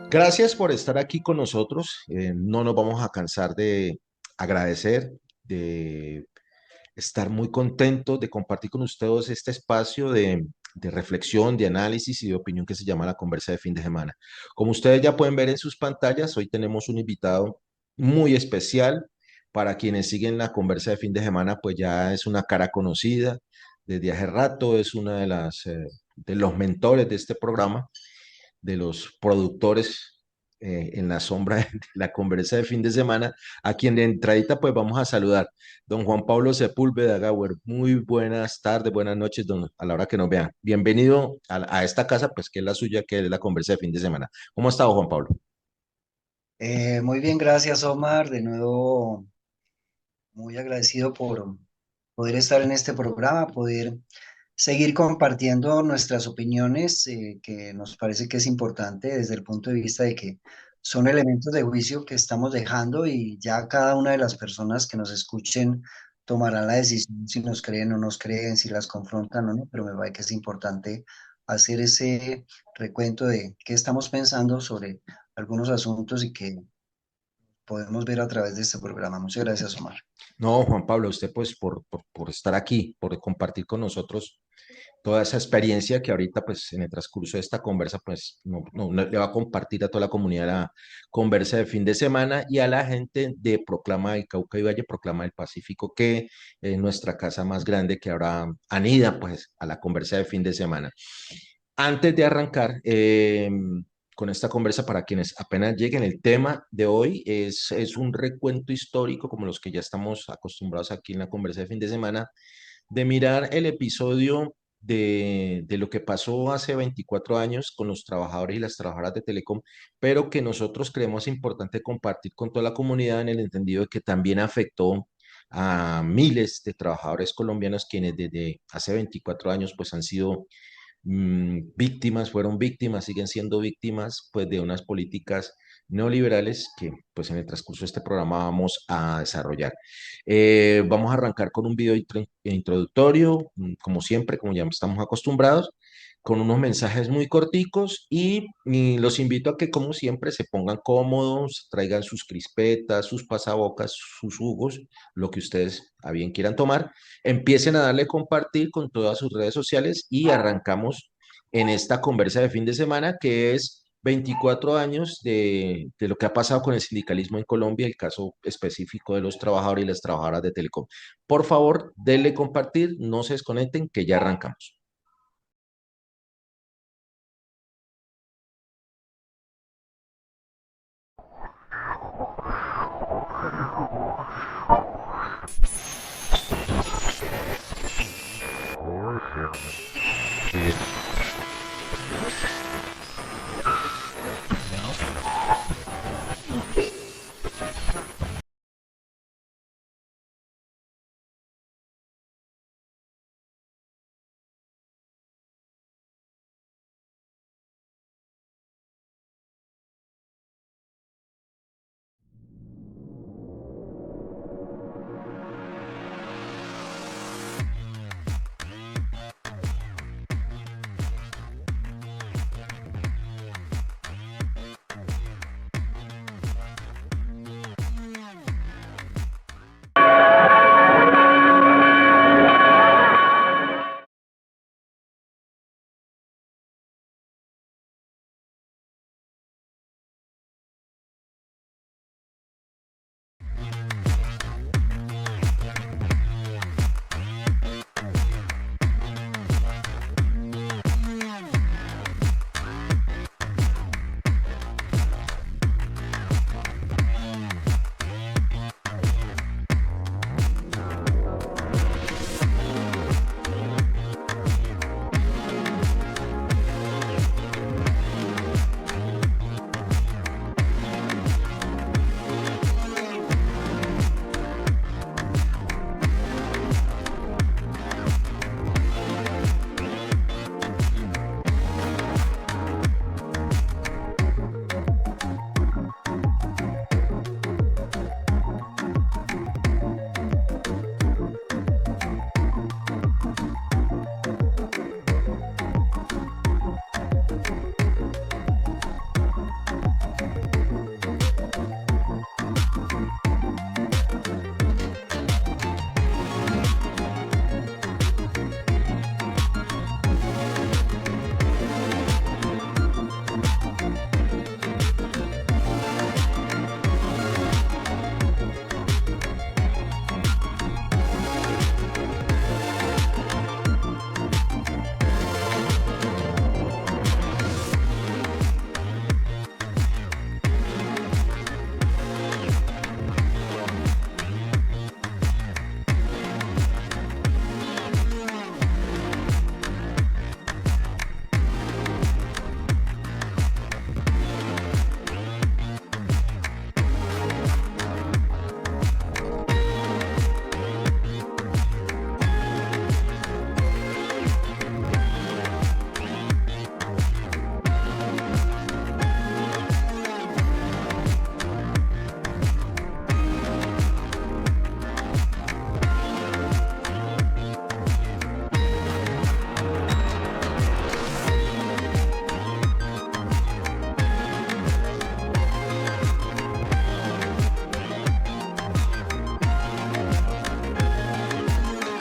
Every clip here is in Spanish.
Gracias por estar aquí con nosotros. No nos vamos a cansar de agradecer, de estar muy contentos de compartir con ustedes este espacio de reflexión, de análisis y de opinión que se llama la conversa de fin de semana. Como ustedes ya pueden ver en sus pantallas, hoy tenemos un invitado muy especial. Para quienes siguen la conversa de fin de semana, pues ya es una cara conocida desde hace rato, es una de de los mentores de este programa, de los productores en la sombra de la conversa de fin de semana, a quien de entradita pues vamos a saludar. Don Juan Pablo Sepúlveda Gauer, muy buenas tardes, buenas noches, a la hora que nos vean. Bienvenido a esta casa, pues que es la suya, que es la conversa de fin de semana. ¿Cómo ha estado, Juan Pablo? Muy bien, gracias Omar. De nuevo, muy agradecido por poder estar en este programa, poder seguir compartiendo nuestras opiniones, que nos parece que es importante desde el punto de vista de que son elementos de juicio que estamos dejando y ya cada una de las personas que nos escuchen tomará la decisión si nos creen o nos creen, si las confrontan o no, pero me parece que es importante hacer ese recuento de qué estamos pensando sobre algunos asuntos y que podemos ver a través de este programa. Muchas gracias, Omar. No, Juan Pablo, usted pues por estar aquí, por compartir con nosotros toda esa experiencia que ahorita pues en el transcurso de esta conversa pues no le va a compartir a toda la comunidad la conversa de fin de semana y a la gente de Proclama del Cauca y Valle, Proclama del Pacífico, que es nuestra casa más grande que ahora anida pues a la conversa de fin de semana. Antes de arrancar con esta conversa, para quienes apenas lleguen, el tema de hoy es un recuento histórico, como los que ya estamos acostumbrados aquí en la conversa de fin de semana, de mirar el episodio de lo que pasó hace 24 años con los trabajadores y las trabajadoras de Telecom, pero que nosotros creemos importante compartir con toda la comunidad en el entendido de que también afectó a miles de trabajadores colombianos quienes desde hace 24 años pues han sido víctimas, fueron víctimas, siguen siendo víctimas pues de unas políticas neoliberales que pues en el transcurso de este programa vamos a desarrollar. Vamos a arrancar con un video introductorio, como siempre, como ya estamos acostumbrados, con unos mensajes muy corticos y los invito a que, como siempre, se pongan cómodos, traigan sus crispetas, sus pasabocas, sus jugos, lo que ustedes a bien quieran tomar, empiecen a darle compartir con todas sus redes sociales y arrancamos en esta conversa de fin de semana que es 24 años de lo que ha pasado con el sindicalismo en Colombia, el caso específico de los trabajadores y las trabajadoras de Telecom. Por favor, denle compartir, no se desconecten, que ya arrancamos.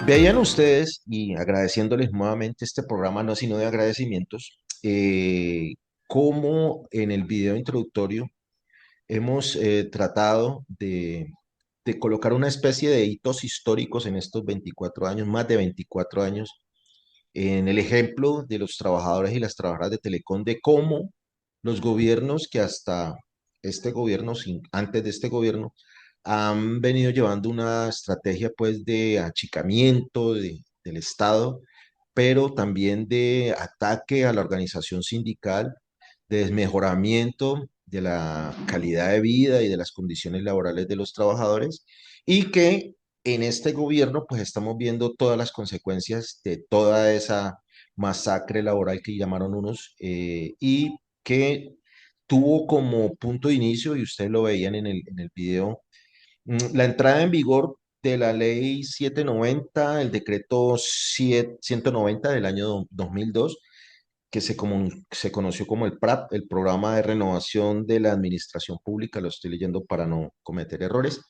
Veían ustedes, y agradeciéndoles nuevamente este programa, no sino de agradecimientos, cómo en el video introductorio hemos tratado de colocar una especie de hitos históricos en estos 24 años, más de 24 años, en el ejemplo de los trabajadores y las trabajadoras de Telecom, de cómo los gobiernos que hasta este gobierno, antes de este gobierno, han venido llevando una estrategia pues de achicamiento del Estado, pero también de ataque a la organización sindical, de desmejoramiento de la calidad de vida y de las condiciones laborales de los trabajadores, y que en este gobierno pues estamos viendo todas las consecuencias de toda esa masacre laboral que llamaron unos, y que tuvo como punto de inicio, y ustedes lo veían en el video, la entrada en vigor de la ley 790, el decreto 190 del año 2002, que se conoció como el PRAP, el Programa de Renovación de la Administración Pública, lo estoy leyendo para no cometer errores,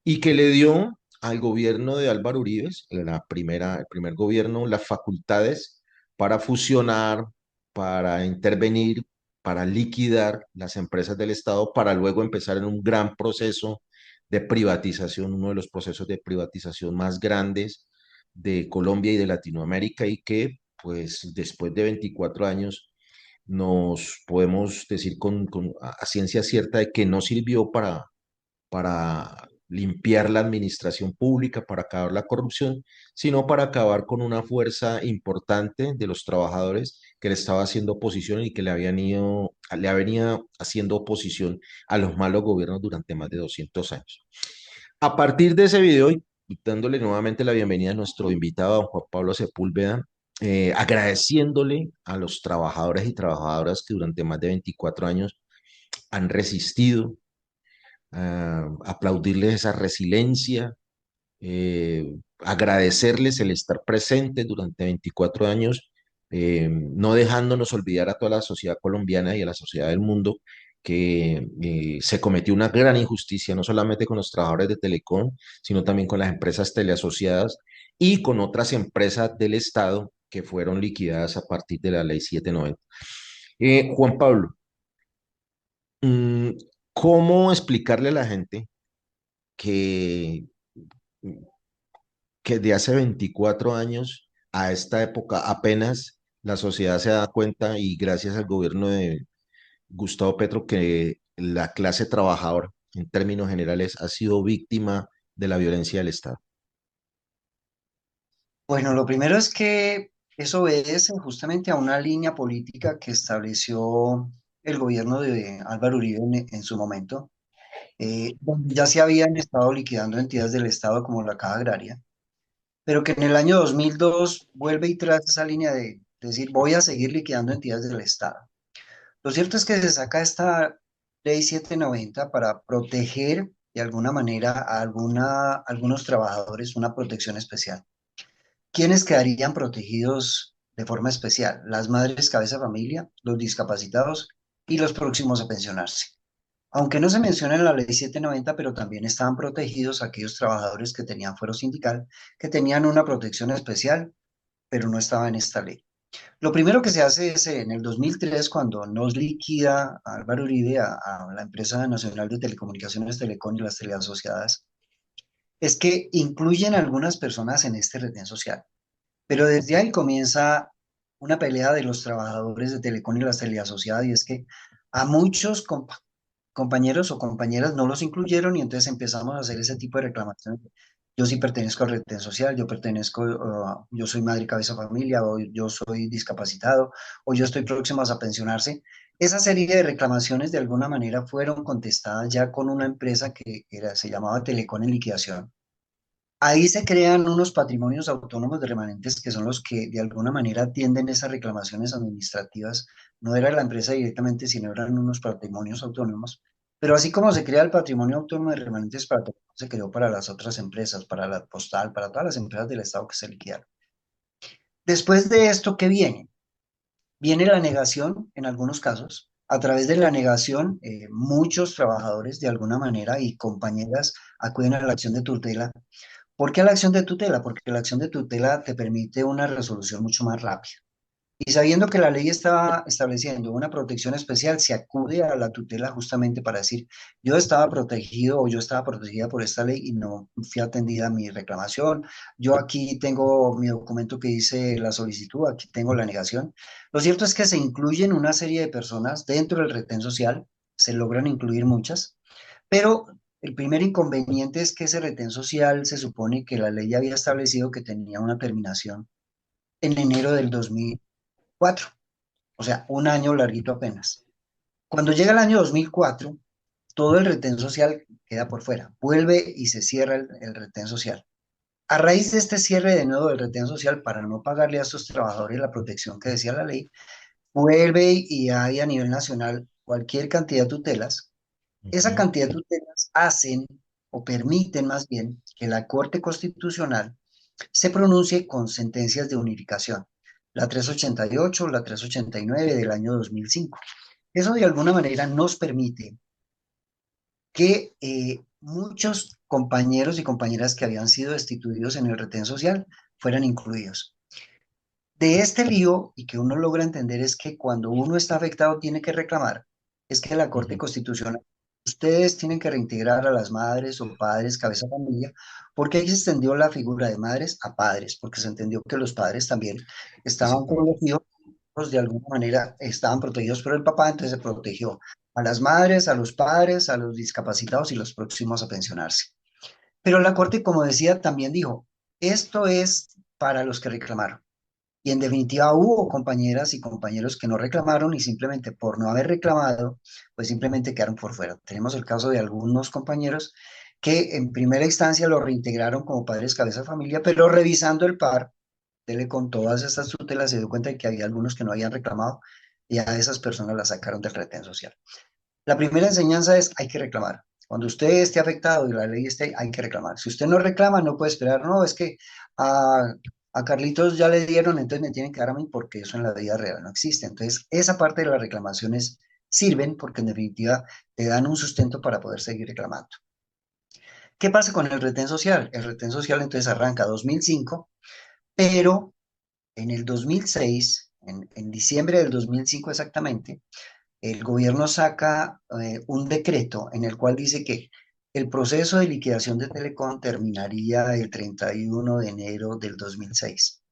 y que le dio al gobierno de Álvaro Uribe, el primer gobierno, las facultades para fusionar, para intervenir, para liquidar las empresas del Estado, para luego empezar en un gran proceso de privatización, uno de los procesos de privatización más grandes de Colombia y de Latinoamérica, y que pues después de 24 años nos podemos decir a ciencia cierta de que no sirvió para limpiar la administración pública, para acabar la corrupción, sino para acabar con una fuerza importante de los trabajadores que le estaba haciendo oposición y que le venía haciendo oposición a los malos gobiernos durante más de 200 años. A partir de ese video, y dándole nuevamente la bienvenida a nuestro invitado, don Juan Pablo Sepúlveda, agradeciéndole a los trabajadores y trabajadoras que durante más de 24 años han resistido, aplaudirles esa resiliencia, agradecerles el estar presentes durante 24 años, no dejándonos olvidar a toda la sociedad colombiana y a la sociedad del mundo que se cometió una gran injusticia, no solamente con los trabajadores de Telecom, sino también con las empresas teleasociadas y con otras empresas del Estado que fueron liquidadas a partir de la ley 790. Juan Pablo, mm, ¿cómo explicarle a la gente que de hace 24 años a esta época apenas la sociedad se da cuenta, y gracias al gobierno de Gustavo Petro, que la clase trabajadora en términos generales ha sido víctima de la violencia del Estado? Bueno, lo primero es que eso obedece justamente a una línea política que estableció el gobierno de Álvaro Uribe en su momento, donde ya se habían estado liquidando entidades del Estado como la Caja Agraria, pero que en el año 2002 vuelve y traza esa línea de decir, voy a seguir liquidando entidades del Estado. Lo cierto es que se saca esta ley 790 para proteger de alguna manera a algunos trabajadores, una protección especial. ¿Quiénes quedarían protegidos de forma especial? Las madres cabeza de familia, los discapacitados y los próximos a pensionarse. Aunque no se menciona en la ley 790, pero también estaban protegidos aquellos trabajadores que tenían fuero sindical, que tenían una protección especial, pero no estaba en esta ley. Lo primero que se hace es en el 2003, cuando nos liquida Álvaro Uribe a la empresa nacional de telecomunicaciones Telecom y las teleasociadas, es que incluyen a algunas personas en este retén social. Pero desde ahí comienza una pelea de los trabajadores de Telecom y las teleasociadas, y es que a muchos compañeros o compañeras no los incluyeron, y entonces empezamos a hacer ese tipo de reclamaciones. Yo sí pertenezco al retén social, yo pertenezco, yo soy madre y cabeza de familia, o yo soy discapacitado, o yo estoy próximo a pensionarse. Esa serie de reclamaciones de alguna manera fueron contestadas ya con una empresa que se llamaba Telecom en liquidación. Ahí se crean unos patrimonios autónomos de remanentes que son los que de alguna manera atienden esas reclamaciones administrativas. No era la empresa directamente, sino eran unos patrimonios autónomos. Pero así como se crea el patrimonio autónomo de remanentes para Telecom, se creó para las otras empresas, para la postal, para todas las empresas del Estado que se liquidaron. Después de esto, ¿qué viene? Viene la negación en algunos casos. A través de la negación, muchos trabajadores de alguna manera y compañeras acuden a la acción de tutela ¿Por qué la acción de tutela? Porque la acción de tutela te permite una resolución mucho más rápida. Y sabiendo que la ley estaba estableciendo una protección especial, se acude a la tutela justamente para decir, yo estaba protegido o yo estaba protegida por esta ley y no fui atendida mi reclamación. Yo aquí tengo mi documento que dice la solicitud, aquí tengo la negación. Lo cierto es que se incluyen una serie de personas dentro del retén social, se logran incluir muchas, pero el primer inconveniente es que ese retén social se supone que la ley había establecido que tenía una terminación en enero del 2004, o sea, un año larguito apenas. Cuando llega el año 2004, todo el retén social queda por fuera, vuelve y se cierra el retén social. A raíz de este cierre de nuevo del retén social, para no pagarle a estos trabajadores la protección que decía la ley, vuelve y hay a nivel nacional cualquier cantidad de tutelas. Esa Ujú, cantidad de tutelas hacen o permiten más bien que la Corte Constitucional se pronuncie con sentencias de unificación, la 388, la 389 del año 2005. Eso de alguna manera nos permite que muchos compañeros y compañeras que habían sido destituidos en el retén social fueran incluidos. De este lío, y que uno logra entender, es que cuando uno está afectado tiene que reclamar, es que la Corte ujú. Constitucional, ustedes tienen que reintegrar a las madres o padres, cabeza de familia, porque ahí se extendió la figura de madres a padres, porque se entendió que los padres también estaban con Exactamente. los hijos, de alguna manera estaban protegidos por el papá, entonces se protegió a las madres, a los padres, a los discapacitados y los próximos a pensionarse. Pero la Corte, como decía, también dijo, esto es para los que reclamaron. Y en definitiva hubo compañeras y compañeros que no reclamaron y simplemente por no haber reclamado, pues simplemente quedaron por fuera. Tenemos el caso de algunos compañeros que en primera instancia lo reintegraron como padres cabeza de familia, pero revisando el par, dele con todas estas tutelas, se dio cuenta de que había algunos que no habían reclamado y a esas personas las sacaron del retén social. La primera enseñanza es hay que reclamar. Cuando usted esté afectado y la ley esté, hay que reclamar. Si usted no reclama, no puede esperar, no, es que a Carlitos ya le dieron, entonces me tienen que dar a mí porque eso en la vida real no existe. Entonces, esa parte de las reclamaciones sirven porque en definitiva te dan un sustento para poder seguir reclamando. ¿Qué pasa con el retén social? El retén social entonces arranca 2005, pero en el 2006, en diciembre del 2005 exactamente, el gobierno saca un decreto en el cual dice que el proceso de liquidación de Telecom terminaría el 31 de enero del 2006.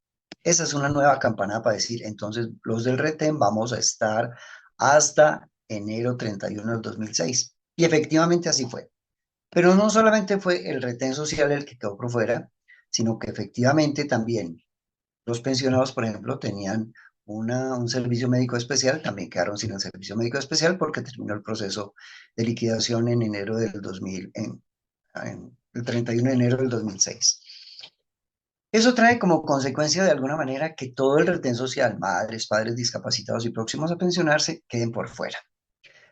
Esa es una nueva campana para decir, entonces los del retén vamos a estar hasta enero 31 del 2006. Y efectivamente así fue. Pero no solamente fue el retén social el que quedó por fuera, sino que efectivamente también los pensionados, por ejemplo, tenían un servicio médico especial, también quedaron sin el servicio médico especial porque terminó el proceso de liquidación en enero del 2000, en el 31 de enero del 2006. Eso trae como consecuencia de alguna manera que todo el retén social, madres, padres discapacitados y próximos a pensionarse, queden por fuera.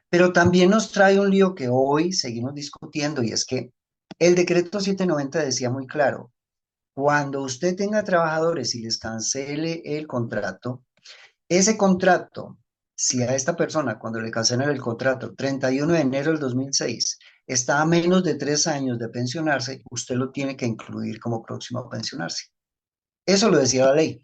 Pero también nos trae un lío que hoy seguimos discutiendo y es que el decreto 790 decía muy claro, cuando usted tenga trabajadores y les cancele el contrato, ese contrato, si a esta persona cuando le cancelan el contrato 31 de enero del 2006 está a menos de 3 años de pensionarse, usted lo tiene que incluir como próximo a pensionarse. Eso lo decía la ley.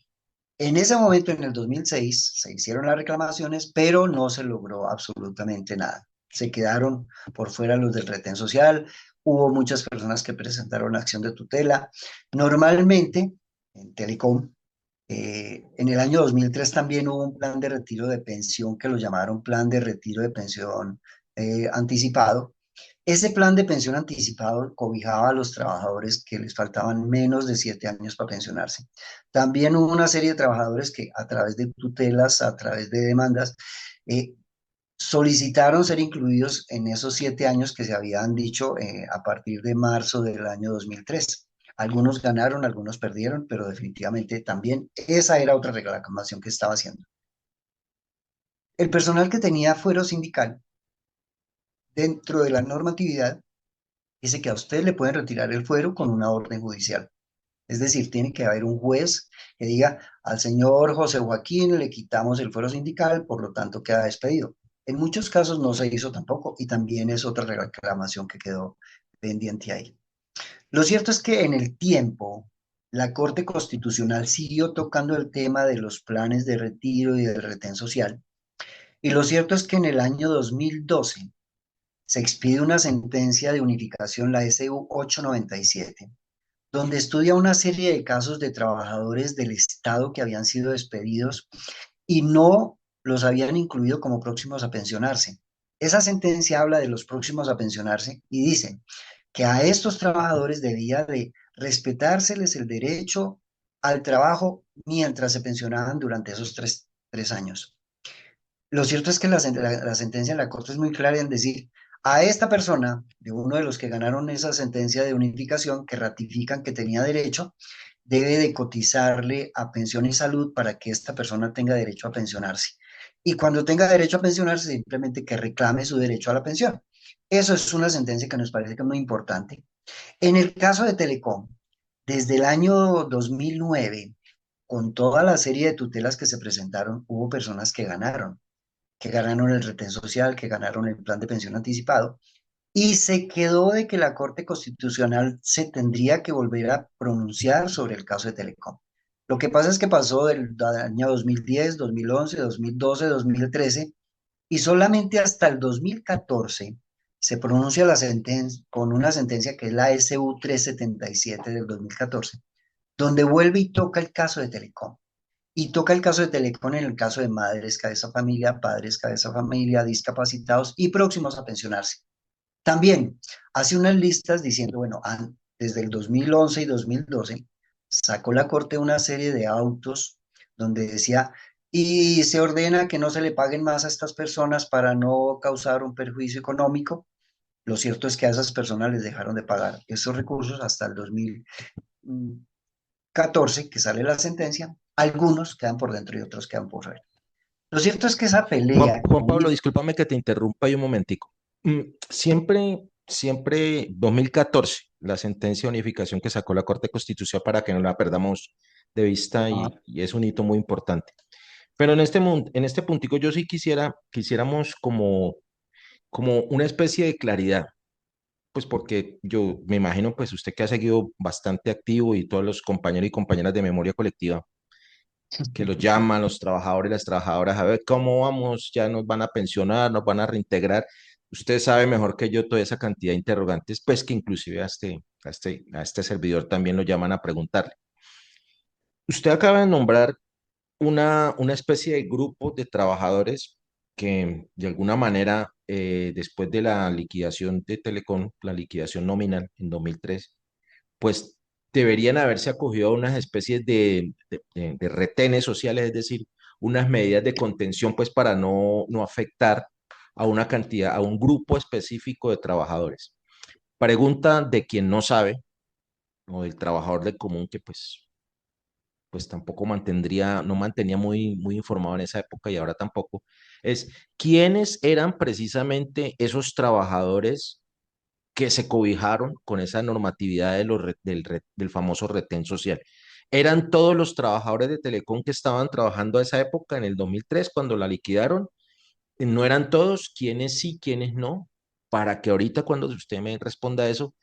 En ese momento, en el 2006, se hicieron las reclamaciones, pero no se logró absolutamente nada. Se quedaron por fuera los del retén social, hubo muchas personas que presentaron acción de tutela. Normalmente, en Telecom, en el año 2003 también hubo un plan de retiro de pensión que lo llamaron plan de retiro de pensión anticipado. Ese plan de pensión anticipado cobijaba a los trabajadores que les faltaban menos de 7 años para pensionarse. También hubo una serie de trabajadores que a través de tutelas, a través de demandas, eh, solicitaron ser incluidos en esos 7 años que se habían dicho a partir de marzo del año 2003. Algunos ganaron, algunos perdieron, pero definitivamente también esa era otra reclamación que estaba haciendo. El personal que tenía fuero sindical dentro de la normatividad dice que a usted le pueden retirar el fuero con una orden judicial. Es decir, tiene que haber un juez que diga al señor José Joaquín le quitamos el fuero sindical, por lo tanto queda despedido. En muchos casos no se hizo tampoco y también es otra reclamación que quedó pendiente ahí. Lo cierto es que en el tiempo, la Corte Constitucional siguió tocando el tema de los planes de retiro y de retén social. Y lo cierto es que en el año 2012 se expide una sentencia de unificación, la SU 897, donde estudia una serie de casos de trabajadores del Estado que habían sido despedidos y no los habían incluido como próximos a pensionarse. Esa sentencia habla de los próximos a pensionarse y dice que a estos trabajadores debía de respetárseles el derecho al trabajo mientras se pensionaban durante esos tres años. Lo cierto es que la sentencia en la Corte es muy clara en decir a esta persona, de uno de los que ganaron esa sentencia de unificación, que ratifican que tenía derecho, debe de cotizarle a pensión y salud para que esta persona tenga derecho a pensionarse. Y cuando tenga derecho a pensionarse, simplemente que reclame su derecho a la pensión. Eso es una sentencia que nos parece que es muy importante. En el caso de Telecom, desde el año 2009, con toda la serie de tutelas que se presentaron, hubo personas que ganaron el retén social, que ganaron el plan de pensión anticipado, y se quedó de que la Corte Constitucional se tendría que volver a pronunciar sobre el caso de Telecom. Lo que pasa es que pasó del año 2010, 2011, 2012, 2013 y solamente hasta el 2014 se pronuncia la sentencia con una sentencia que es la SU 377 del 2014, donde vuelve y toca el caso de Telecom. Y toca el caso de Telecom en el caso de madres, cabeza familia, padres, cabeza familia, discapacitados y próximos a pensionarse. También hace unas listas diciendo, bueno, desde el 2011 y 2012 sacó la Corte una serie de autos donde decía, y se ordena que no se le paguen más a estas personas para no causar un perjuicio económico. Lo cierto es que a esas personas les dejaron de pagar esos recursos hasta el 2014, que sale la sentencia. Algunos quedan por dentro y otros quedan por fuera. Lo cierto es que esa pelea que Juan Pablo, hubo, discúlpame que te interrumpa ahí un momentico. Siempre, 2014, la sentencia de unificación que sacó la Corte Constitucional para que no la perdamos de vista y es un hito muy importante. Pero en este puntico yo sí quisiéramos como una especie de claridad, pues porque yo me imagino, pues usted que ha seguido bastante activo y todos los compañeros y compañeras de memoria colectiva, que los llaman los trabajadores y las trabajadoras a ver cómo vamos, ya nos van a pensionar, nos van a reintegrar. Usted sabe mejor que yo toda esa cantidad de interrogantes, pues que inclusive a este servidor también lo llaman a preguntarle. Usted acaba de nombrar una especie de grupo de trabajadores que de alguna manera, después de la liquidación de Telecom, la liquidación nominal en 2003, pues deberían haberse acogido a unas especies de retenes sociales, es decir, unas medidas de contención, pues para no afectar a una cantidad, a un grupo específico de trabajadores. Pregunta de quien no sabe, o del trabajador de común que pues tampoco no mantenía muy informado en esa época y ahora tampoco, es quiénes eran precisamente esos trabajadores que se cobijaron con esa normatividad del famoso retén social. ¿Eran todos los trabajadores de Telecom que estaban trabajando a esa época, en el 2003 cuando la liquidaron? ¿No eran todos? ¿Quiénes sí, quiénes no? Para que ahorita cuando usted me responda eso,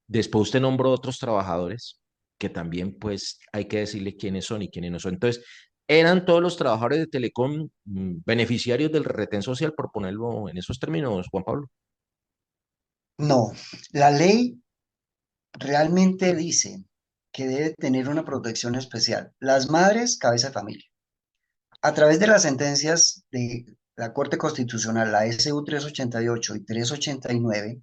después usted nombró otros trabajadores que también pues hay que decirle quiénes son y quiénes no son. Entonces, ¿eran todos los trabajadores de Telecom beneficiarios del retén social, por ponerlo en esos términos, Juan Pablo? no, la ley realmente dice que debe tener una protección especial. Las madres, cabeza de familia. A través de las sentencias de la Corte Constitucional, la SU 388 y 389,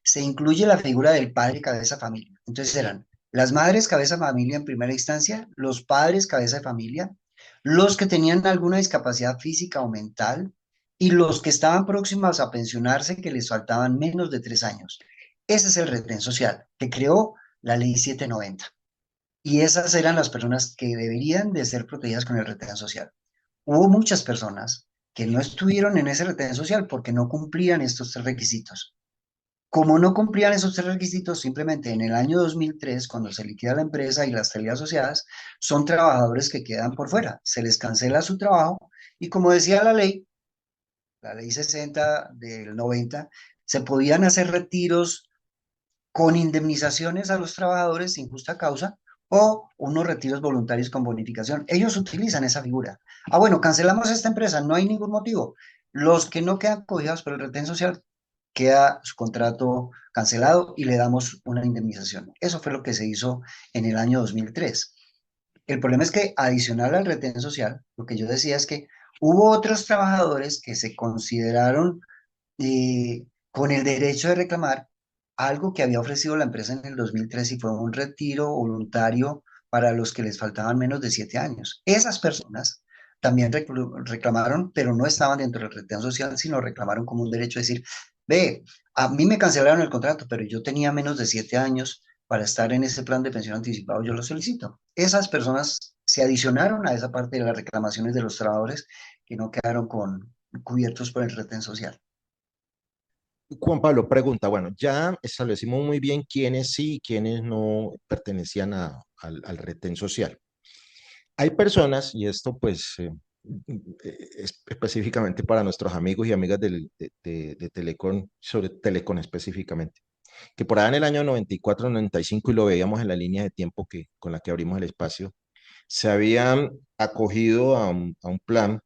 se incluye la figura del padre cabeza de familia. Entonces eran las madres cabeza de familia en primera instancia, los padres cabeza de familia, los que tenían alguna discapacidad física o mental y los que estaban próximos a pensionarse que les faltaban menos de 3 años. Ese es el retén social que creó la ley 790. Y esas eran las personas que deberían de ser protegidas con el retén social. Hubo muchas personas que no estuvieron en ese retén social porque no cumplían estos tres requisitos. Como no cumplían esos tres requisitos, simplemente en el año 2003, cuando se liquida la empresa y las teles asociadas, son trabajadores que quedan por fuera. Se les cancela su trabajo y como decía la ley 60 del 90, se podían hacer retiros con indemnizaciones a los trabajadores sin justa causa o unos retiros voluntarios con bonificación. Ellos utilizan esa figura. Ah, bueno, cancelamos esta empresa, no hay ningún motivo. Los que no quedan cobijados por el retén social, queda su contrato cancelado y le damos una indemnización. Eso fue lo que se hizo en el año 2003. El problema es que adicional al retén social, lo que yo decía es que hubo otros trabajadores que se consideraron con el derecho de reclamar algo que había ofrecido la empresa en el 2003 y fue un retiro voluntario para los que les faltaban menos de 7 años. Esas personas también reclamaron, pero no estaban dentro del retén social, sino reclamaron como un derecho a decir, ve, a mí me cancelaron el contrato, pero yo tenía menos de 7 años para estar en ese plan de pensión anticipado, yo lo solicito. Esas personas se adicionaron a esa parte de las reclamaciones de los trabajadores que no quedaron cubiertos por el retén social. Juan Pablo pregunta, bueno, ya establecimos muy bien quiénes sí y quiénes no pertenecían al retén social. Hay personas, y esto pues es específicamente para nuestros amigos y amigas de Telecom, sobre Telecom específicamente, que por allá en el año 94, 95, y lo veíamos en la línea de tiempo con la que abrimos el espacio, se habían acogido a un plan,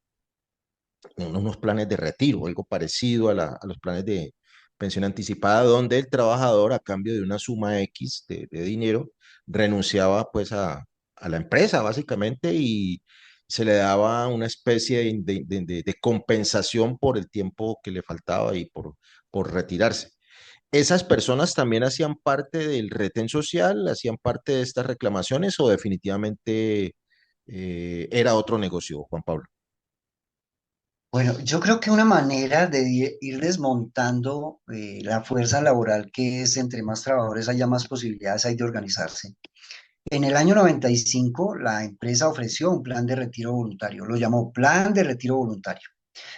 unos planes de retiro, algo parecido a los planes de pensión anticipada, donde el trabajador a cambio de una suma X de dinero renunciaba pues a la empresa básicamente y se le daba una especie de compensación por el tiempo que le faltaba y por retirarse. ¿Esas personas también hacían parte del retén social, hacían parte de estas reclamaciones o definitivamente era otro negocio, Juan Pablo? Bueno, yo creo que una manera de ir desmontando la fuerza laboral que es entre más trabajadores haya más posibilidades hay de organizarse. En el año 95, la empresa ofreció un plan de retiro voluntario, lo llamó Plan de Retiro Voluntario,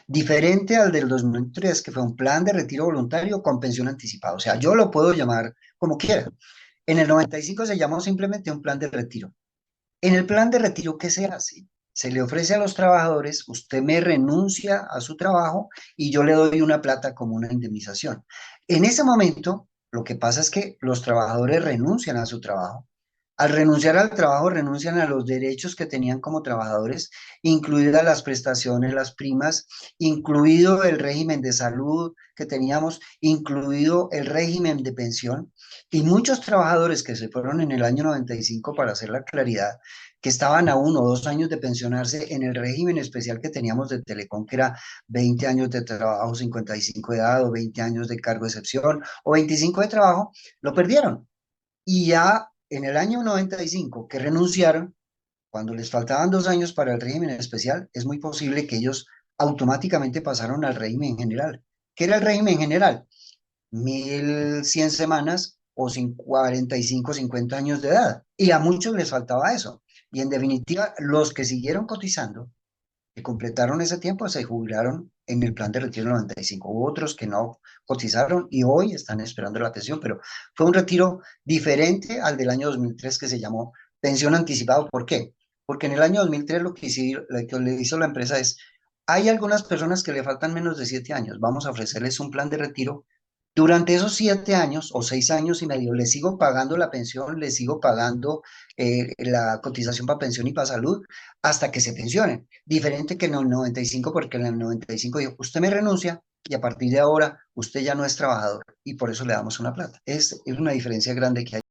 diferente al del 2003, que fue un plan de retiro voluntario con pensión anticipada. O sea, yo lo puedo llamar como quiera. En el 95 se llamó simplemente un plan de retiro. En el plan de retiro, ¿qué se hace? Se le ofrece a los trabajadores, usted me renuncia a su trabajo y yo le doy una plata como una indemnización. En ese momento, lo que pasa es que los trabajadores renuncian a su trabajo. Al renunciar al trabajo, renuncian a los derechos que tenían como trabajadores, incluidas las prestaciones, las primas, incluido el régimen de salud que teníamos, incluido el régimen de pensión. Y muchos trabajadores que se fueron en el año 95, para hacer la claridad, que estaban a 1 o 2 años de pensionarse en el régimen especial que teníamos de Telecom, que era 20 años de trabajo, 55 de edad, o 20 años de cargo de excepción, o 25 de trabajo, lo perdieron. Y ya en el año 95 que renunciaron, cuando les faltaban 2 años para el régimen especial, es muy posible que ellos automáticamente pasaron al régimen general. ¿Qué era el régimen general? 1100 semanas o 45, 50 años de edad. Y a muchos les faltaba eso. Y en definitiva, los que siguieron cotizando, que completaron ese tiempo, se jubilaron en el plan de retiro 95. Hubo otros que no cotizaron y hoy están esperando la pensión, pero fue un retiro diferente al del año 2003 que se llamó pensión anticipado. ¿Por qué? Porque en el año 2003 lo que le hizo la empresa es, hay algunas personas que le faltan menos de 7 años, vamos a ofrecerles un plan de retiro. Durante esos 7 años o 6 años y medio, les sigo pagando la pensión, les sigo pagando la cotización para pensión y para salud hasta que se pensionen. Diferente que en el 95, porque en el 95 dijo, usted me renuncia y a partir de ahora usted ya no es trabajador y por eso le damos una plata. Es una diferencia grande que hay.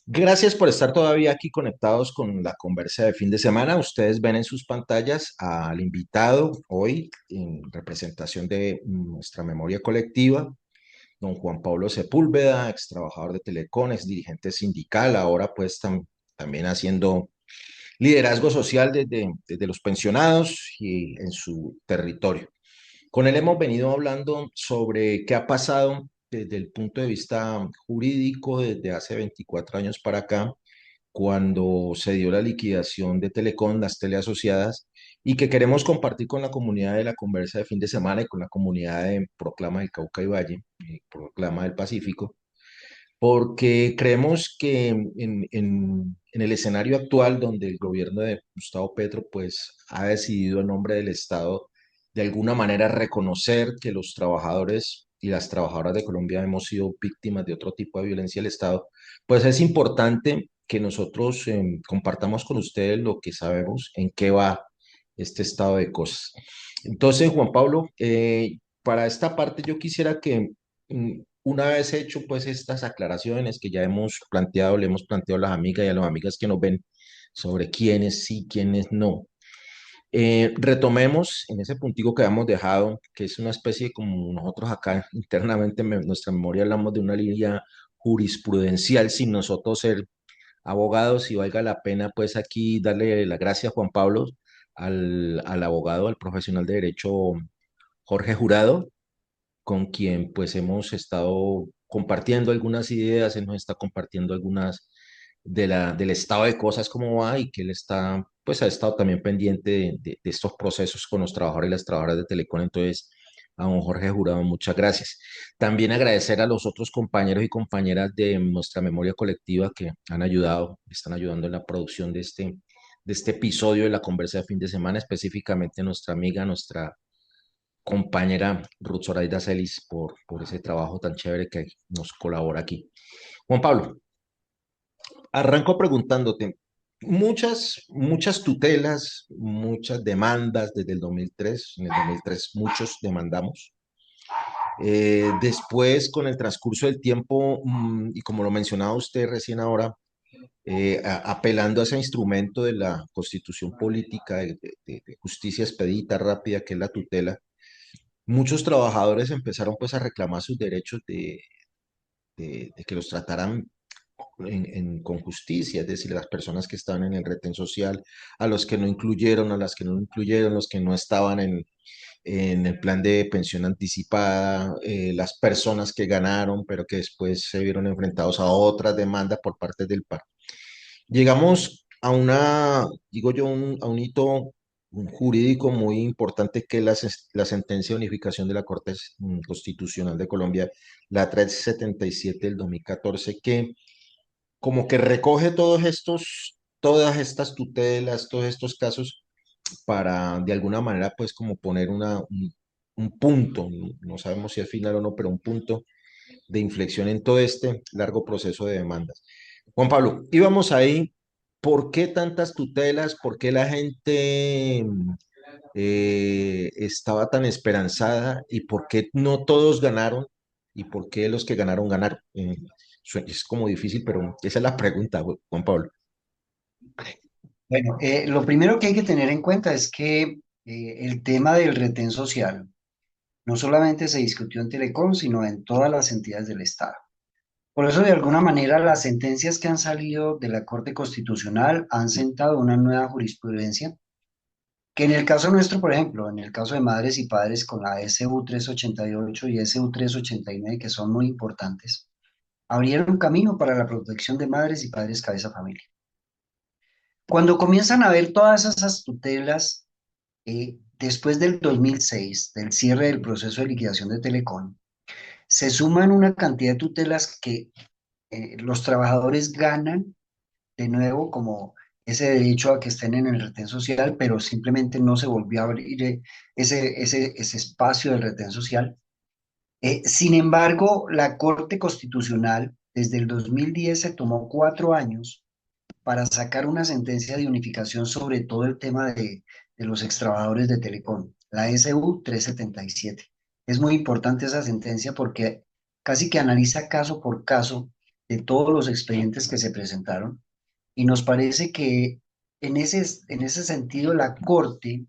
Gracias por estar todavía aquí conectados con la conversa de fin de semana. Ustedes ven en sus pantallas al invitado hoy en representación de nuestra memoria colectiva, don Juan Pablo Sepúlveda, ex trabajador de Telecom, ex dirigente sindical, ahora pues también haciendo liderazgo social desde los pensionados y en su territorio. Con él hemos venido hablando sobre qué ha pasado desde el punto de vista jurídico desde hace 24 años para acá, cuando se dio la liquidación de Telecom, las teleasociadas, y que queremos compartir con la comunidad de la conversa de fin de semana y con la comunidad de Proclama del Cauca y Valle, Proclama del Pacífico, porque creemos que en el escenario actual donde el gobierno de Gustavo Petro pues ha decidido en nombre del Estado de alguna manera reconocer que los trabajadores y las trabajadoras de Colombia hemos sido víctimas de otro tipo de violencia del Estado, pues es importante que nosotros compartamos con ustedes lo que sabemos, en qué va este estado de cosas. Entonces, Juan Pablo, para esta parte yo quisiera que una vez hecho pues estas aclaraciones que ya hemos planteado, le hemos planteado a las amigas y a las amigas que nos ven sobre quiénes sí, quiénes no. Retomemos en ese puntico que habíamos dejado, que es una especie como nosotros acá internamente en nuestra memoria hablamos de una línea jurisprudencial sin nosotros ser abogados y valga la pena pues aquí darle la gracia a Juan Pablo, al abogado, al profesional de derecho Jorge Jurado, con quien pues hemos estado compartiendo algunas ideas, él nos está compartiendo algunas del estado de cosas, cómo va y que él está, pues ha estado también pendiente de estos procesos con los trabajadores y las trabajadoras de Telecom. Entonces, a don Jorge Jurado, muchas gracias. También agradecer a los otros compañeros y compañeras de nuestra memoria colectiva que han ayudado, están ayudando en la producción de este episodio de la conversa de fin de semana, específicamente nuestra amiga, nuestra compañera Ruth Zoraida Celis por ese trabajo tan chévere que nos colabora aquí. Juan Pablo, arranco preguntándote, muchas tutelas, muchas demandas desde el 2003, en el 2003 muchos demandamos. Después, con el transcurso del tiempo, y como lo mencionaba usted recién ahora, apelando a ese instrumento de la constitución política, de justicia expedita, rápida, que es la tutela, muchos trabajadores empezaron pues a reclamar sus derechos de que los trataran con justicia, es decir, las personas que estaban en el retén social, a los que no incluyeron, a las que no incluyeron, los que no estaban en el plan de pensión anticipada, las personas que ganaron, pero que después se vieron enfrentados a otras demandas por parte del par. Llegamos a digo yo, a un hito jurídico muy importante que es la sentencia de unificación de la Corte Constitucional de Colombia, la 377 del 2014, que como que recoge todas estas tutelas, todos estos casos para de alguna manera pues como poner un punto, no sabemos si es final o no, pero un punto de inflexión en todo este largo proceso de demandas. Juan Pablo, íbamos ahí, ¿por qué tantas tutelas? ¿Por qué la gente estaba tan esperanzada? ¿Y por qué no todos ganaron? ¿Y por qué los que ganaron ganaron? Es como difícil, pero esa es la pregunta, Juan Pablo. Bueno, lo primero que hay que tener en cuenta es que el tema del retén social no solamente se discutió en Telecom, sino en todas las entidades del Estado. Por eso, de alguna manera, las sentencias que han salido de la Corte Constitucional han sentado una nueva jurisprudencia, que en el caso nuestro, por ejemplo, en el caso de madres y padres con la SU 388 y SU 389, que son muy importantes, abrieron un camino para la protección de madres y padres cabeza familia. Cuando comienzan a ver todas esas tutelas, después del 2006, del cierre del proceso de liquidación de Telecom, se suman una cantidad de tutelas que los trabajadores ganan de nuevo como ese derecho a que estén en el retén social, pero simplemente no se volvió a abrir ese espacio del retén social. Sin embargo, la Corte Constitucional desde el 2010 se tomó 4 años para sacar una sentencia de unificación sobre todo el tema de los extrabajadores de Telecom, la SU 377. Es muy importante esa sentencia porque casi que analiza caso por caso de todos los expedientes que se presentaron y nos parece que en ese sentido la Corte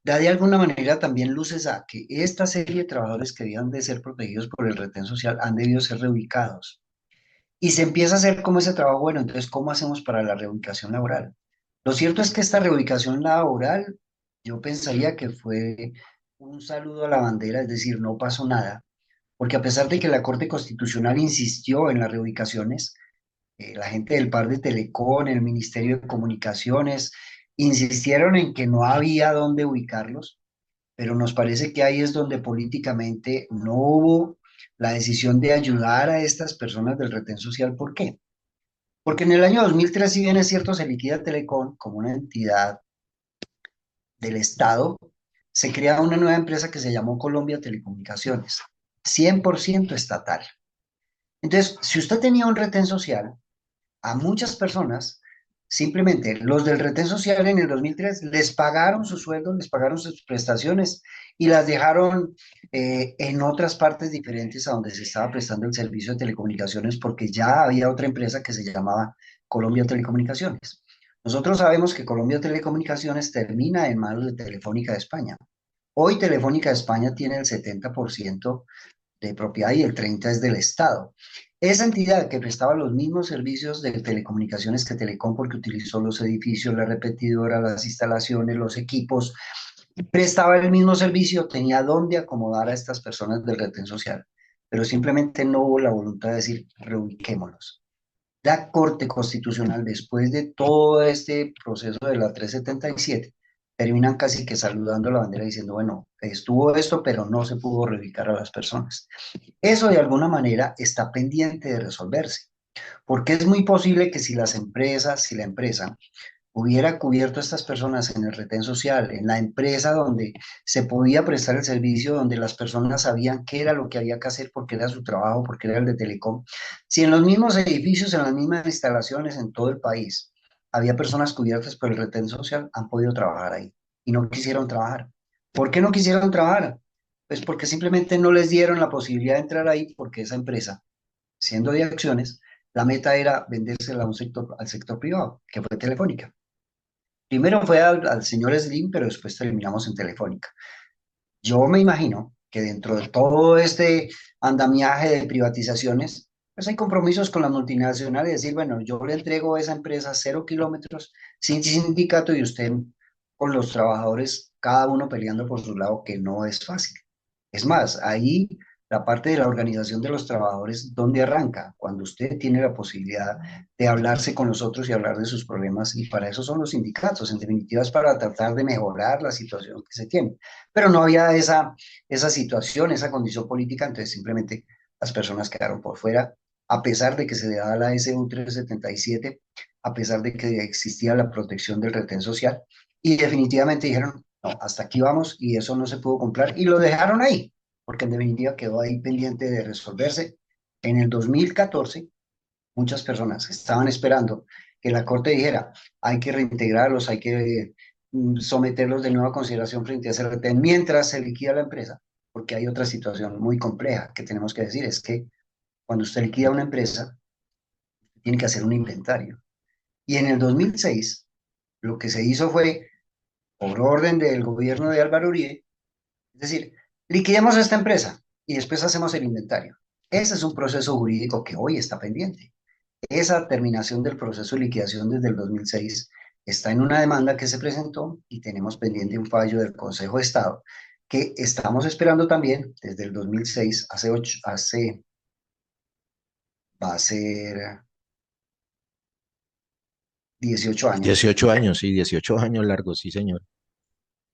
da de alguna manera también luces a que esta serie de trabajadores que debían de ser protegidos por el retén social han debido ser reubicados. Y se empieza a hacer como ese trabajo, bueno, entonces, ¿cómo hacemos para la reubicación laboral? Lo cierto es que esta reubicación laboral, yo pensaría que fue un saludo a la bandera, es decir, no pasó nada, porque a pesar de que la Corte Constitucional insistió en las reubicaciones, la gente del par de Telecom, el Ministerio de Comunicaciones, insistieron en que no había dónde ubicarlos, pero nos parece que ahí es donde políticamente no hubo la decisión de ayudar a estas personas del retén social. ¿Por qué? Porque en el año 2003, si bien es cierto, se liquida Telecom como una entidad del Estado, se crea una nueva empresa que se llamó Colombia Telecomunicaciones, 100% estatal. Entonces, si usted tenía un retén social, a muchas personas, simplemente los del retén social en el 2003 les pagaron su sueldo, les pagaron sus prestaciones y las dejaron en otras partes diferentes a donde se estaba prestando el servicio de telecomunicaciones porque ya había otra empresa que se llamaba Colombia Telecomunicaciones. Nosotros sabemos que Colombia Telecomunicaciones termina en manos de Telefónica de España. Hoy Telefónica de España tiene el 70% de propiedad y el 30% es del Estado. Esa entidad que prestaba los mismos servicios de telecomunicaciones que Telecom, porque utilizó los edificios, la repetidora, las instalaciones, los equipos, prestaba el mismo servicio, tenía dónde acomodar a estas personas del retén social, pero simplemente no hubo la voluntad de decir, reubiquémonos. La Corte Constitucional, después de todo este proceso de la 377, terminan casi que saludando la bandera diciendo, bueno, estuvo esto, pero no se pudo reubicar a las personas. Eso de alguna manera está pendiente de resolverse, porque es muy posible que si las empresas, si la empresa hubiera cubierto a estas personas en el retén social, en la empresa donde se podía prestar el servicio, donde las personas sabían qué era lo que había que hacer porque era su trabajo, porque era el de Telecom, si en los mismos edificios, en las mismas instalaciones en todo el país había personas cubiertas por el retén social, han podido trabajar ahí y no quisieron trabajar. ¿Por qué no quisieron trabajar? Pues porque simplemente no les dieron la posibilidad de entrar ahí porque esa empresa, siendo de acciones, la meta era vendérsela a un sector, al sector privado, que fue Telefónica. Primero fue al señor Slim, pero después terminamos en Telefónica. Yo me imagino que dentro de todo este andamiaje de privatizaciones, pues hay compromisos con las multinacionales, decir, bueno, yo le entrego a esa empresa 0 kilómetros sin sindicato y usted con los trabajadores, cada uno peleando por su lado, que no es fácil. Es más, ahí la parte de la organización de los trabajadores, ¿dónde arranca? Cuando usted tiene la posibilidad de hablarse con los otros y hablar de sus problemas, y para eso son los sindicatos, en definitiva es para tratar de mejorar la situación que se tiene. Pero no había esa situación, esa condición política, entonces simplemente las personas quedaron por fuera, a pesar de que se le daba la SU 377, a pesar de que existía la protección del retén social, y definitivamente dijeron, no, hasta aquí vamos, y eso no se pudo comprar, y lo dejaron ahí, porque en definitiva quedó ahí pendiente de resolverse. En el 2014, muchas personas estaban esperando que la Corte dijera, hay que reintegrarlos, hay que someterlos de nueva consideración frente a ese retén mientras se liquida la empresa, porque hay otra situación muy compleja que tenemos que decir, es que cuando usted liquida una empresa, tiene que hacer un inventario. Y en el 2006, lo que se hizo fue, por orden del gobierno de Álvaro Uribe, es decir, liquidemos esta empresa y después hacemos el inventario. Ese es un proceso jurídico que hoy está pendiente. Esa terminación del proceso de liquidación desde el 2006 está en una demanda que se presentó y tenemos pendiente un fallo del Consejo de Estado que estamos esperando también desde el 2006, va a ser 18 años, 18 años, sí, 18 años largos, sí, señor.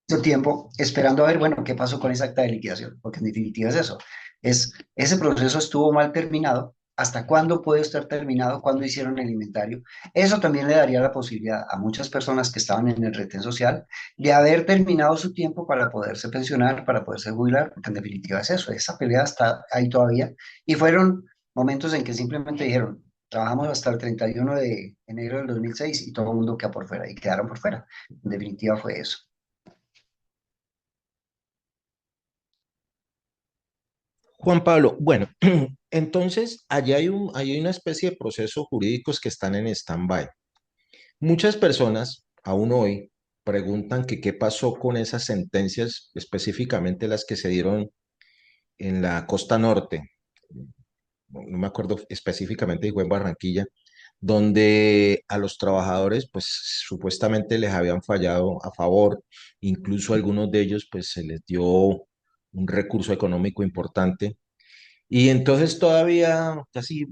mucho tiempo esperando a ver, bueno, qué pasó con esa acta de liquidación, porque en definitiva es eso, ese proceso estuvo mal terminado, ¿hasta cuándo puede estar terminado? ¿Cuándo hicieron el inventario? Eso también le daría la posibilidad a muchas personas que estaban en el retén social de haber terminado su tiempo para poderse pensionar, para poderse jubilar, porque en definitiva es eso, esa pelea está ahí todavía, y fueron momentos en que simplemente dijeron, trabajamos hasta el 31 de enero del 2006 y todo el mundo queda por fuera, y quedaron por fuera. En definitiva fue eso. Juan Pablo, bueno, entonces allá hay una especie de procesos jurídicos que están en stand-by. Muchas personas, aún hoy, preguntan que qué pasó con esas sentencias, específicamente las que se dieron en la costa norte, no me acuerdo específicamente, dijo en Barranquilla, donde a los trabajadores, pues supuestamente les habían fallado a favor, incluso a algunos de ellos, pues se les dio un recurso económico importante. Y entonces todavía, sí,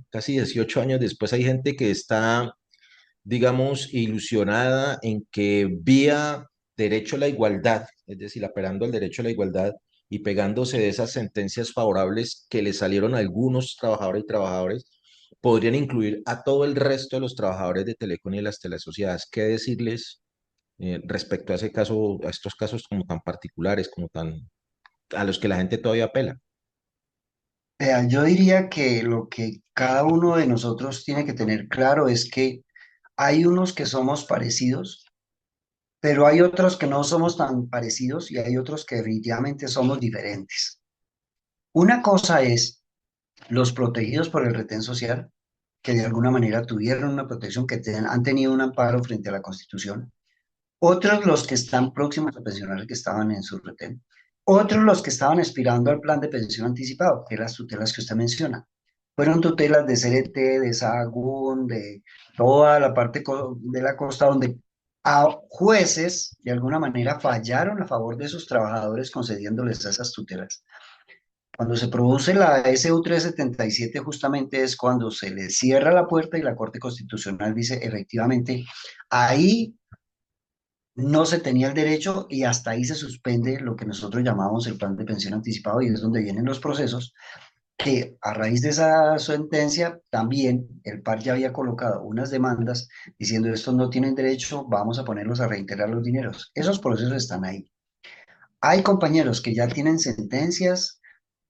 casi 18 años después, hay gente que está, digamos, ilusionada en que vía derecho a la igualdad, es decir, apelando al derecho a la igualdad y pegándose de esas sentencias favorables que le salieron a algunos trabajadores y trabajadoras, podrían incluir a todo el resto de los trabajadores de Telecom y de las telesociedades. ¿Qué decirles respecto a ese caso, a estos casos como tan particulares, como tan, a los que la gente todavía apela? Yo diría que lo que cada uno de nosotros tiene que tener claro es que hay unos que somos parecidos, pero hay otros que no somos tan parecidos y hay otros que definitivamente somos diferentes. Una cosa es los protegidos por el retén social, que de alguna manera tuvieron una protección, han tenido un amparo frente a la Constitución. Otros los que están próximos a pensionar que estaban en su retén. Otros los que estaban aspirando al plan de pensión anticipado, que las tutelas que usted menciona. Fueron tutelas de CRT, de Sahagún, de toda la parte de la costa donde a jueces de alguna manera fallaron a favor de sus trabajadores concediéndoles esas tutelas. Cuando se produce la SU 377 justamente es cuando se le cierra la puerta y la Corte Constitucional dice efectivamente, ahí no se tenía el derecho y hasta ahí se suspende lo que nosotros llamamos el plan de pensión anticipado y es donde vienen los procesos que a raíz de esa sentencia también el par ya había colocado unas demandas diciendo estos no tienen derecho, vamos a ponerlos a reintegrar los dineros. Esos procesos están ahí. Hay compañeros que ya tienen sentencias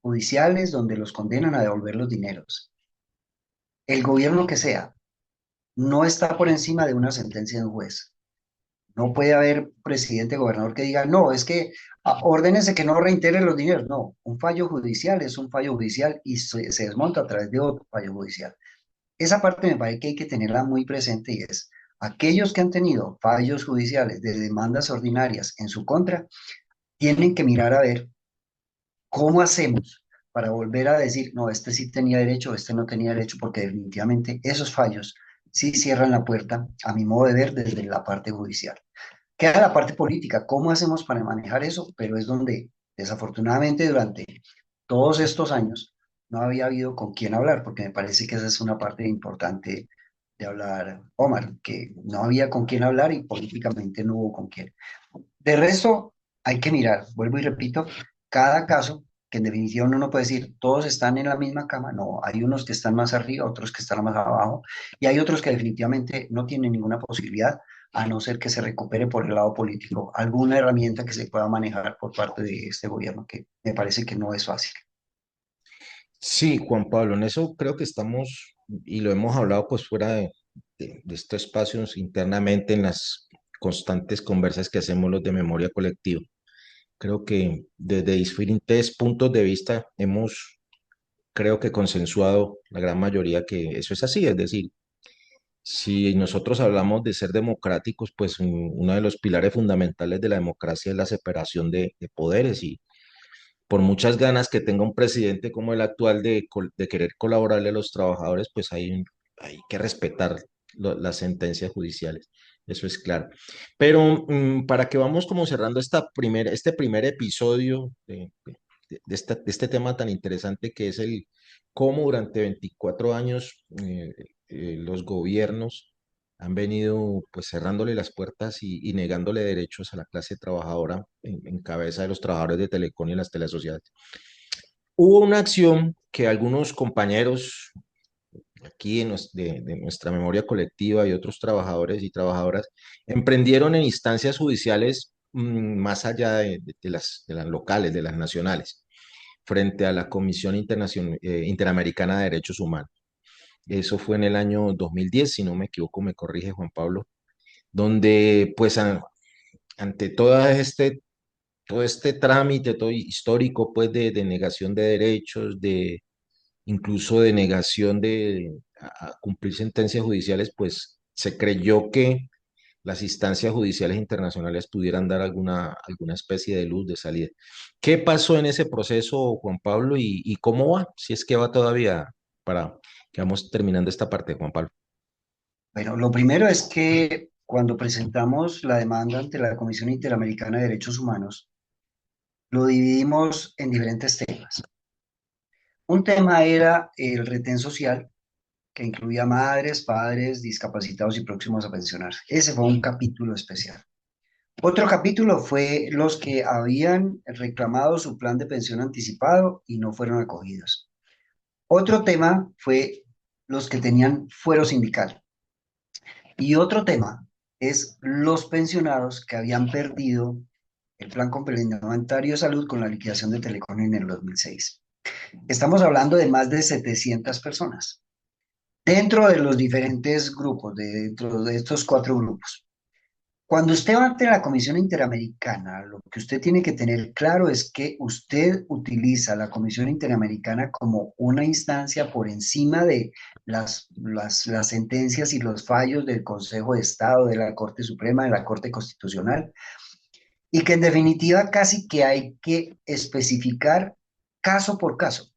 judiciales donde los condenan a devolver los dineros. El gobierno que sea no está por encima de una sentencia de un juez. No puede haber presidente, gobernador que diga, no, es que ordénense que no reintegren los dineros. No, un fallo judicial es un fallo judicial y se desmonta a través de otro fallo judicial. Esa parte me parece que hay que tenerla muy presente y es, aquellos que han tenido fallos judiciales de demandas ordinarias en su contra, tienen que mirar a ver cómo hacemos para volver a decir, no, este sí tenía derecho, este no tenía derecho, porque definitivamente esos fallos sí cierran la puerta, a mi modo de ver, desde la parte judicial. Queda la parte política, ¿cómo hacemos para manejar eso? Pero es donde desafortunadamente durante todos estos años no había habido con quién hablar, porque me parece que esa es una parte importante de hablar, Omar, que no había con quién hablar y políticamente no hubo con quién. De resto, hay que mirar, vuelvo y repito, cada caso, que en definitiva uno no puede decir, todos están en la misma cama, no, hay unos que están más arriba, otros que están más abajo, y hay otros que definitivamente no tienen ninguna posibilidad, a no ser que se recupere por el lado político alguna herramienta que se pueda manejar por parte de este gobierno, que me parece que no es fácil. Sí, Juan Pablo, en eso creo que estamos, y lo hemos hablado pues fuera de estos espacios internamente en las constantes conversas que hacemos los de memoria colectiva. Creo que desde diferentes puntos de vista hemos, creo que consensuado la gran mayoría que eso es así, es decir, si nosotros hablamos de ser democráticos, pues uno de los pilares fundamentales de la democracia es la separación de poderes y por muchas ganas que tenga un presidente como el actual de querer colaborarle a los trabajadores, pues hay que respetar las sentencias judiciales, eso es claro. Pero para que vamos como cerrando este primer episodio de este tema tan interesante que es el cómo durante 24 años los gobiernos han venido pues cerrándole las puertas y negándole derechos a la clase trabajadora en cabeza de los trabajadores de Telecom y las telesociedades. Hubo una acción que algunos compañeros aquí de nuestra memoria colectiva y otros trabajadores y trabajadoras emprendieron en instancias judiciales más allá de las locales, de las nacionales, frente a la Comisión Interamericana de Derechos Humanos. Eso fue en el año 2010, si no me equivoco, me corrige Juan Pablo, donde pues ante todo este todo este trámite todo histórico, pues, de negación de derechos, de incluso de negación de a cumplir sentencias judiciales, pues se creyó que las instancias judiciales internacionales pudieran dar alguna especie de luz de salida. ¿Qué pasó en ese proceso, Juan Pablo, y cómo va? Si es que va todavía para que vamos terminando esta parte, Juan Pablo. Bueno, lo primero es que cuando presentamos la demanda ante la Comisión Interamericana de Derechos Humanos, lo dividimos en diferentes temas. Un tema era el retén social, que incluía madres, padres, discapacitados y próximos a pensionarse. Ese fue un capítulo especial. Otro capítulo fue los que habían reclamado su plan de pensión anticipado y no fueron acogidos. Otro tema fue los que tenían fuero sindical. Y otro tema es los pensionados que habían perdido el plan complementario de salud con la liquidación de Telecom en el 2006. Estamos hablando de más de 700 personas dentro de los diferentes grupos, dentro de estos cuatro grupos. Cuando usted va ante la Comisión Interamericana, lo que usted tiene que tener claro es que usted utiliza la Comisión Interamericana como una instancia por encima de las sentencias y los fallos del Consejo de Estado, de la Corte Suprema, de la Corte Constitucional, y que en definitiva casi que hay que especificar caso por caso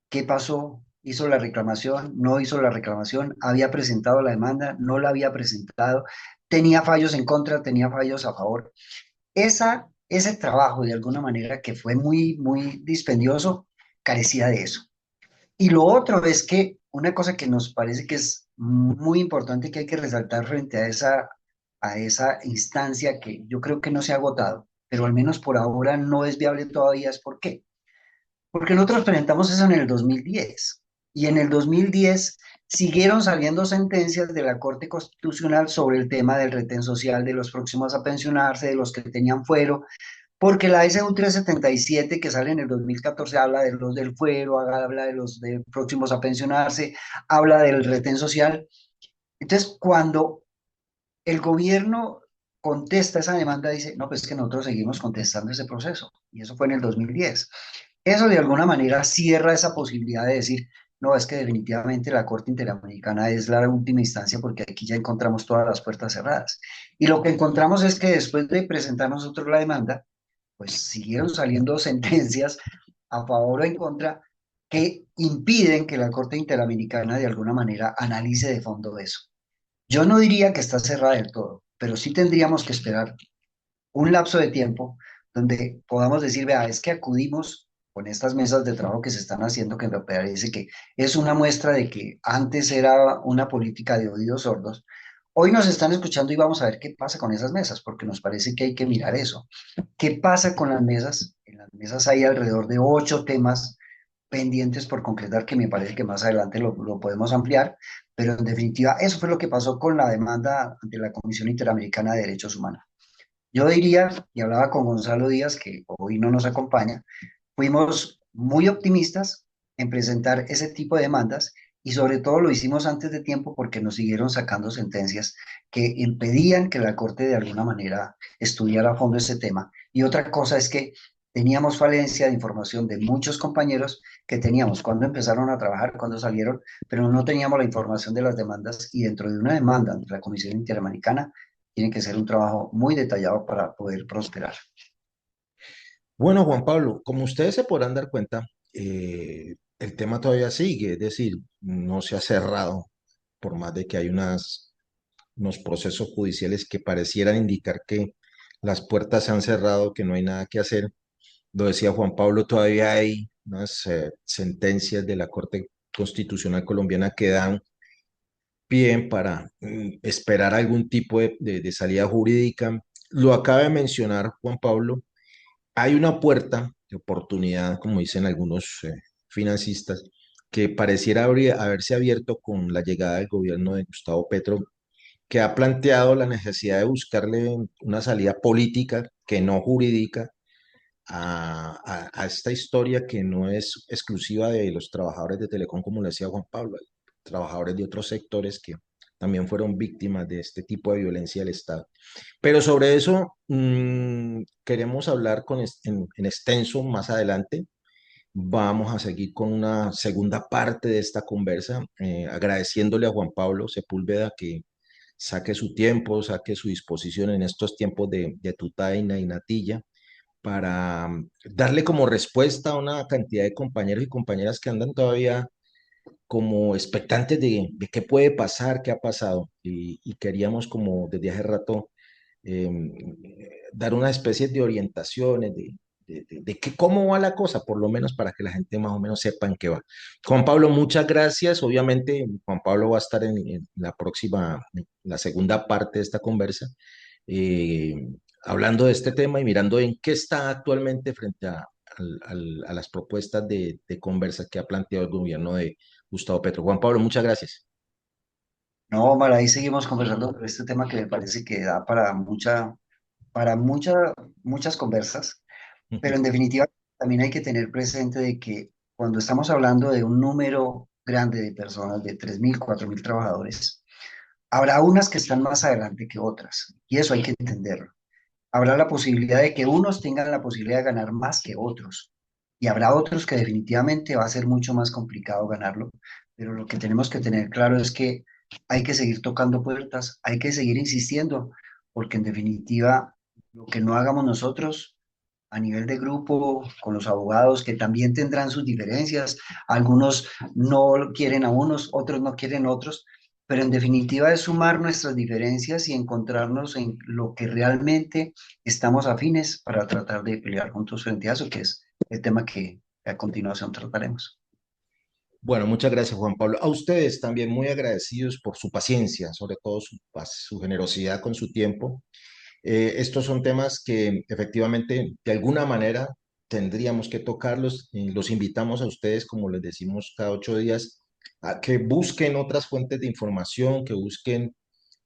qué pasó, hizo la reclamación, no hizo la reclamación, había presentado la demanda, no la había presentado, tenía fallos en contra, tenía fallos a favor. Ese trabajo, de alguna manera, que fue muy, muy dispendioso, carecía de eso. Y lo otro es que una cosa que nos parece que es muy importante que hay que resaltar frente a esa instancia que yo creo que no se ha agotado, pero al menos por ahora no es viable todavía, es por qué. Porque nosotros presentamos eso en el 2010 y en el 2010 siguieron saliendo sentencias de la Corte Constitucional sobre el tema del retén social de los próximos a pensionarse, de los que tenían fuero, porque la SU 377 que sale en el 2014 habla de los del fuero, habla de los de próximos a pensionarse, habla del retén social. Entonces, cuando el gobierno contesta esa demanda, dice, no, pues es que nosotros seguimos contestando ese proceso. Y eso fue en el 2010. Eso de alguna manera cierra esa posibilidad de decir, no, es que definitivamente la Corte Interamericana es la última instancia porque aquí ya encontramos todas las puertas cerradas. Y lo que encontramos es que después de presentar nosotros la demanda, pues siguieron saliendo sentencias a favor o en contra que impiden que la Corte Interamericana de alguna manera analice de fondo eso. Yo no diría que está cerrada del todo, pero sí tendríamos que esperar un lapso de tiempo donde podamos decir, vea, es que acudimos con estas mesas de trabajo que se están haciendo, que me parece que es una muestra de que antes era una política de oídos sordos. Hoy nos están escuchando y vamos a ver qué pasa con esas mesas, porque nos parece que hay que mirar eso. ¿Qué pasa con las mesas? En las mesas hay alrededor de 8 temas pendientes por concretar que me parece que más adelante lo podemos ampliar, pero en definitiva eso fue lo que pasó con la demanda ante la Comisión Interamericana de Derechos Humanos. Yo diría, y hablaba con Gonzalo Díaz, que hoy no nos acompaña, fuimos muy optimistas en presentar ese tipo de demandas y sobre todo lo hicimos antes de tiempo porque nos siguieron sacando sentencias que impedían que la Corte de alguna manera estudiara a fondo ese tema. Y otra cosa es que teníamos falencia de información de muchos compañeros que teníamos cuando empezaron a trabajar, cuando salieron, pero no teníamos la información de las demandas y dentro de una demanda ante la Comisión Interamericana tiene que ser un trabajo muy detallado para poder prosperar. Bueno, Juan Pablo, como ustedes se podrán dar cuenta, el tema todavía sigue, es decir, no se ha cerrado, por más de que hay unos procesos judiciales que parecieran indicar que las puertas se han cerrado, que no hay nada que hacer. Lo decía Juan Pablo, todavía hay unas sentencias de la Corte Constitucional colombiana que dan pie para esperar algún tipo de salida jurídica. Lo acaba de mencionar Juan Pablo, hay una puerta de oportunidad, como dicen algunos financistas, que pareciera haberse abierto con la llegada del gobierno de Gustavo Petro, que ha planteado la necesidad de buscarle una salida política que no jurídica a esta historia que no es exclusiva de los trabajadores de Telecom, como le decía Juan Pablo, hay trabajadores de otros sectores que también fueron víctimas de este tipo de violencia del Estado. Pero sobre eso queremos hablar en extenso más adelante. Vamos a seguir con una segunda parte de esta conversa, agradeciéndole a Juan Pablo Sepúlveda que saque su tiempo, saque su disposición en estos tiempos de tutaina y natilla para darle como respuesta a una cantidad de compañeros y compañeras que andan todavía como expectantes de qué puede pasar, qué ha pasado. Y queríamos como desde hace rato eh, dar una especie de orientaciones de cómo va la cosa, por lo menos para que la gente más o menos sepa en qué va. Juan Pablo, muchas gracias. Obviamente, Juan Pablo va a estar en la próxima, en la segunda parte de esta conversa, eh, hablando de este tema y mirando en qué está actualmente frente a las propuestas de conversa que ha planteado el gobierno de Gustavo Petro. Juan Pablo, muchas gracias. No, Omar, ahí seguimos conversando sobre este tema que me parece que da para muchas conversas, pero en definitiva también hay que tener presente de que cuando estamos hablando de un número grande de personas, de 3.000, 4.000 trabajadores, habrá unas que están más adelante que otras, y eso hay que entenderlo. Habrá la posibilidad de que unos tengan la posibilidad de ganar más que otros, y habrá otros que definitivamente va a ser mucho más complicado ganarlo, pero lo que tenemos que tener claro es que hay que seguir tocando puertas, hay que seguir insistiendo, porque en definitiva lo que no hagamos nosotros a nivel de grupo, con los abogados que también tendrán sus diferencias, algunos no quieren a unos, otros no quieren otros, pero en definitiva es sumar nuestras diferencias y encontrarnos en lo que realmente estamos afines para tratar de pelear juntos frente a eso, que es el tema que a continuación trataremos. Bueno, muchas gracias, Juan Pablo. A ustedes también muy agradecidos por su paciencia, sobre todo su generosidad con su tiempo. Estos son temas que efectivamente, de alguna manera, tendríamos que tocarlos. Los invitamos a ustedes, como les decimos cada 8 días, a que busquen otras fuentes de información, que busquen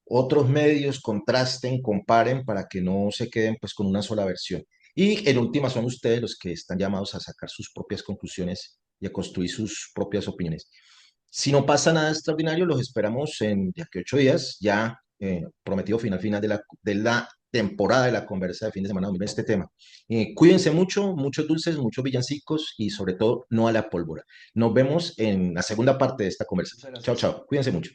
otros medios, contrasten, comparen para que no se queden pues con una sola versión. Y en última son ustedes los que están llamados a sacar sus propias conclusiones y a construir sus propias opiniones. Si no pasa nada extraordinario, los esperamos en de aquí a 8 días, ya prometido final de la temporada de la conversa de fin de semana en este tema. Cuídense mucho, muchos dulces, muchos villancicos y sobre todo no a la pólvora. Nos vemos en la segunda parte de esta conversa. Muchas Chao, gracias. chao. Cuídense mucho.